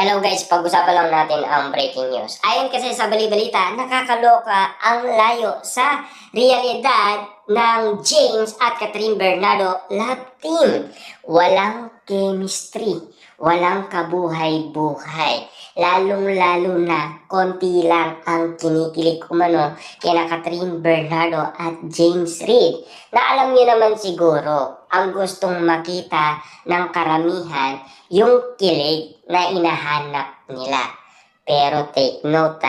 Hello guys, pag-usapan lang natin ang breaking news. Ayon kasi sa bali-balita, nakakaloka ang layo sa realidad ng James at Catherine Bernardo love team. Walang chemistry, walang kabuhay-buhay. Lalong-lalo na konti lang ang kinikilig umano kina Catherine Bernardo at James Reid. Na alam niyo naman siguro, ang gustong makita ng karamihan yung kilig na inahanap nila. Pero take note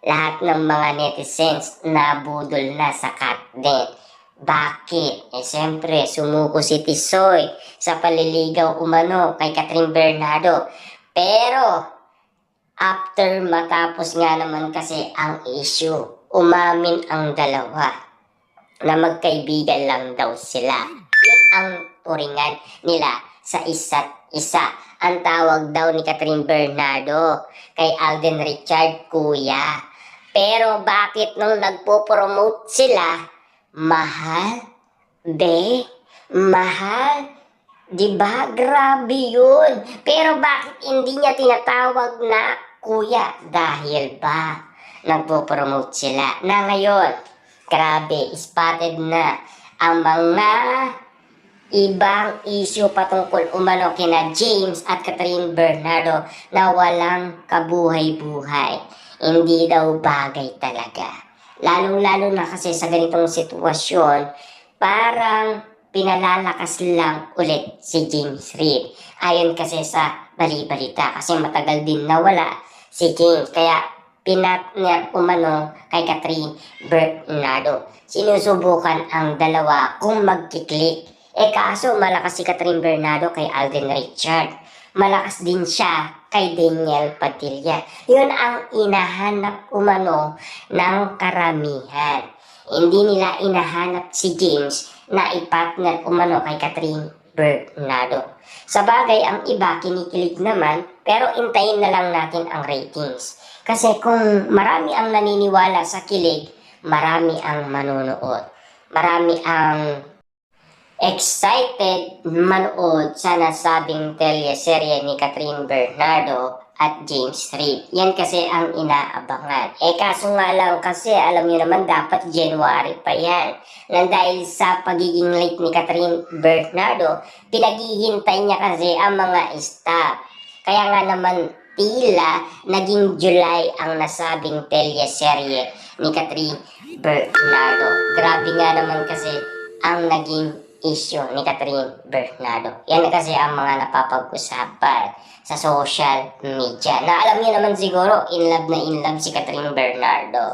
lahat ng mga netizens nabudol na sa Katniss. Bakit? Siyempre, sumuko si Tisoy sa paliligaw umano kay Catherine Bernardo. Pero, after matapos nga naman kasi ang issue, umamin ang dalawa na magkaibigan lang daw sila. Yan ang turingan nila sa isa't isa. Ang tawag daw ni Catherine Bernardo kay Alden Richard, kuya. Pero bakit nung nagpo-promote sila, mahal? Mahal? Diba? Grabe yun. Pero bakit hindi niya tinatawag na kuya? Dahil ba nagpo-promote sila na ngayon? Grabe, spotted na ang mga ibang issue patungkol umano kina James at Catherine Bernardo na walang kabuhay-buhay. Hindi daw bagay talaga. Lalong-lalo na kasi sa ganitong sitwasyon, parang pinalalakas lang ulit si James Reid. Ayon kasi sa bali-balita kasi matagal din nawala si James. Kaya pinatner umano kay Catherine Bernardo. Sinusubukan ang dalawa kung magkiklik. Kaso malakas si Catherine Bernardo kay Alden Richard. Malakas din siya kay Daniel Padilla. Yun ang inahanap umano ng karamihan. Hindi nila inahanap si James na ipartner umano kay Catherine Bernardo. Sa bagay, ang iba kinikilig naman, pero intayin na lang natin ang ratings. Kasi kung marami ang naniniwala sa kilig, marami ang manonood. Marami ang excited manood sa nasabing teleserye ni Catherine Bernardo at James Reid. Yan kasi ang inaabangan. Kaso nga lang kasi alam niyo naman dapat January pa yan. Nang dahil sa pagiging late ni Catherine Bernardo, pinaghihintay niya kasi ang mga staff. Kaya nga naman tila naging July ang nasabing teleserye ni Catherine Bernardo. Grabe nga naman kasi ang naging issue ni Catherine Bernardo. Yan kasi ang mga napapag-usapan sa social media. Na alam niyo naman siguro, in love na in love si Catherine Bernardo.